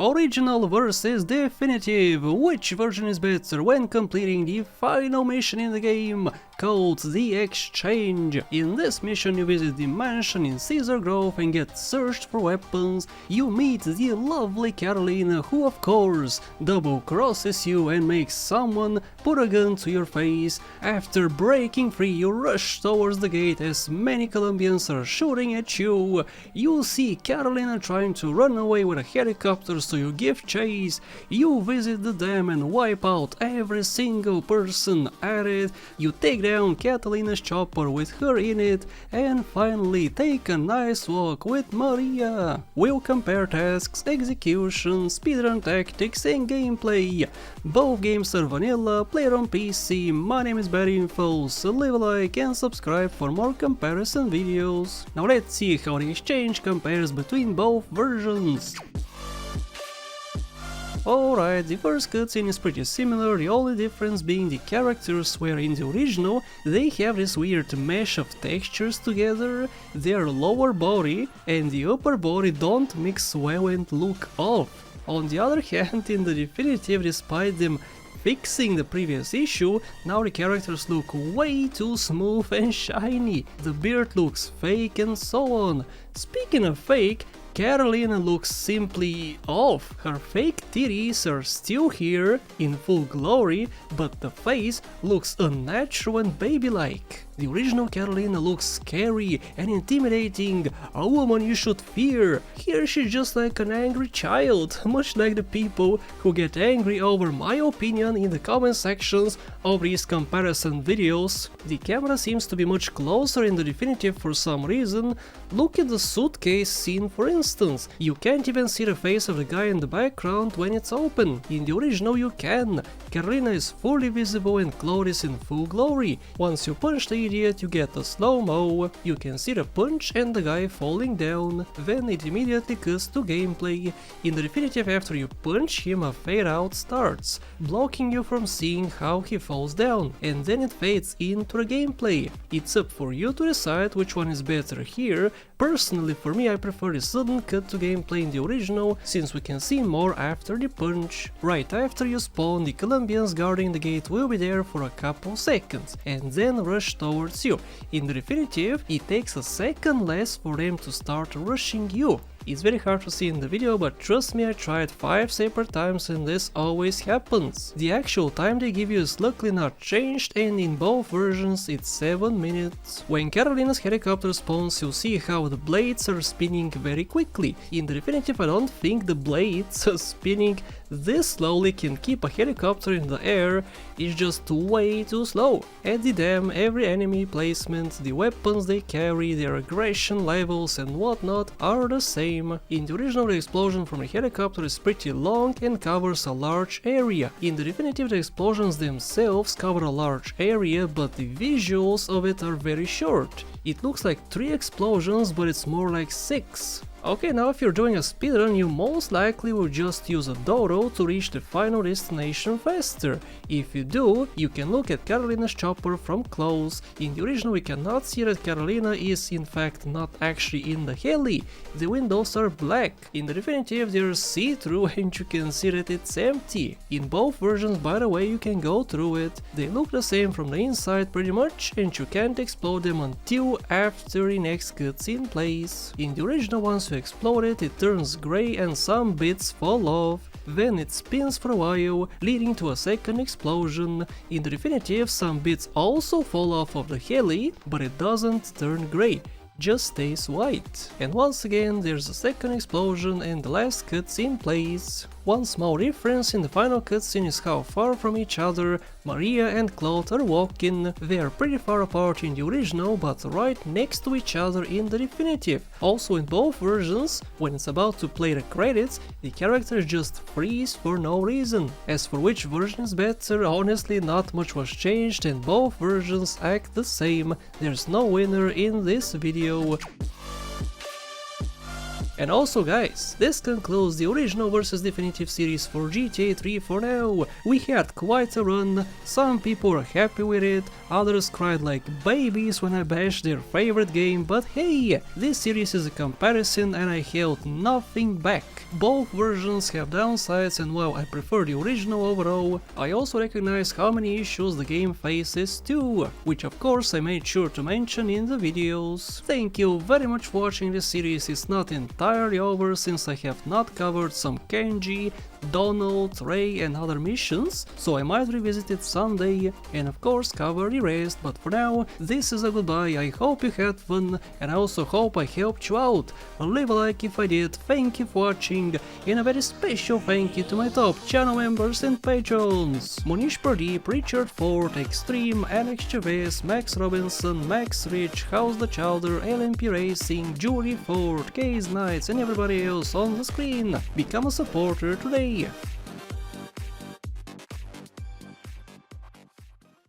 Original versus definitive. Which version is better when completing the final mission in the game, called the Exchange? In this mission you visit the mansion in Caesar Grove and get searched for weapons. You meet the lovely Carolina, who of course double crosses you and makes someone put a gun to your face. After breaking free you rush towards the gate as many Colombians are shooting at you. You see Carolina trying to run away with a helicopter, so you give chase. You visit the dam and wipe out every single person at it. You take down Catalina's chopper with her in it, and finally take a nice walk with Maria. We'll compare tasks, execution, speedrun tactics and gameplay. Both games are vanilla, played on PC. My name is BadInfo, so leave a like and subscribe for more comparison videos. Now let's see how the exchange compares between both versions. Alright, the first cutscene is pretty similar, the only difference being the characters, where in the original they have this weird mesh of textures together. Their lower body and the upper body don't mix well and look off. On the other hand, in the definitive, despite them fixing the previous issue, now the characters look way too smooth and shiny. The beard looks fake and so on. Speaking of fake, Carolina looks simply off. Her fake titties are still here in full glory, but the face looks unnatural and baby-like. The original Carolina looks scary and intimidating, a woman you should fear. Here she's just like an angry child, much like the people who get angry over my opinion in the comment sections of these comparison videos. The camera seems to be much closer in the definitive for some reason. Look at the suitcase scene for instance. You can't even see the face of the guy in the background when it's open. In the original you can. Carolina is fully visible and clothed is in full glory. Once you punch the idiot you get a slow-mo. You can see the punch and the guy falling down. Then it immediately cuts to gameplay. In the definitive, after you punch him, a fade out starts, blocking you from seeing how he falls down, and then it fades into the gameplay. It's up for you to decide which one is better here. Personally, for me, I prefer the sudden cut to gameplay in the original, since we can see more after the punch. Right after you spawn, the Colombians guarding the gate will be there for a couple seconds, and then rush towards you. In the definitive, it takes a second less for them to start rushing you. It's very hard to see in the video, but trust me, I tried 5 separate times and this always happens. The actual time they give you is luckily not changed, and in both versions it's 7 minutes. When Carolina's helicopter spawns, you'll see how the blades are spinning very quickly. In the definitive, I don't think the blades spinning this slowly can keep a helicopter in the air. It's just way too slow. At the dam, every enemy placement, the weapons they carry, their aggression levels and whatnot are the same. In the original, the explosion from the helicopter is pretty long and covers a large area. In the definitive, the explosions themselves cover a large area, but the visuals of it are very short. It looks like 3 explosions, but it's more like 6. Okay, now if you're doing a speedrun, you most likely will just use a dodo to reach the final destination faster. If you do, you can look at Carolina's chopper from close. In the original we cannot see that Carolina is in fact not actually in the heli. The windows are black. In the definitive they're see-through and you can see that it's empty. In both versions, by the way, you can go through it. They look the same from the inside pretty much, and you can't explode them until after the next cutscene plays. In the original, once you explode it, it turns grey and some bits fall off. Then it spins for a while, leading to a second explosion. In the definitive, some bits also fall off of the heli, but it doesn't turn grey, just stays white. And once again there's a second explosion and the last cutscene plays. One small difference in the final cutscene is how far from each other Maria and Claude are walking. They are pretty far apart in the original, but right next to each other in the definitive. Also in both versions, when it's about to play the credits, the characters just freeze for no reason. As for which version is better, honestly not much was changed and both versions act the same. There's no winner in this video. And also guys, this concludes the original versus definitive series for GTA 3 for now. We had quite a run, some people were happy with it, others cried like babies when I bashed their favorite game, but hey, this series is a comparison and I held nothing back. Both versions have downsides, and while I prefer the original overall, I also recognize how many issues the game faces too, which of course I made sure to mention in the videos. Thank you very much for watching this series. It's not entirely over since I have not covered some Kenji, Donald, Ray and other missions, so I might revisit it someday and of course cover the rest, but for now this is a goodbye. I hope you had fun and I also hope I helped you out. Leave a like if I did, thank you for watching, and a very special thank you to my top channel members and patrons: Monish Pradeep, Richard Ford, Extreme, Alex Chavez, Max Robinson, Max Rich, House the Chowder, LMP Racing, Julie Ford, Case Knights and everybody else on the screen. Become a supporter today.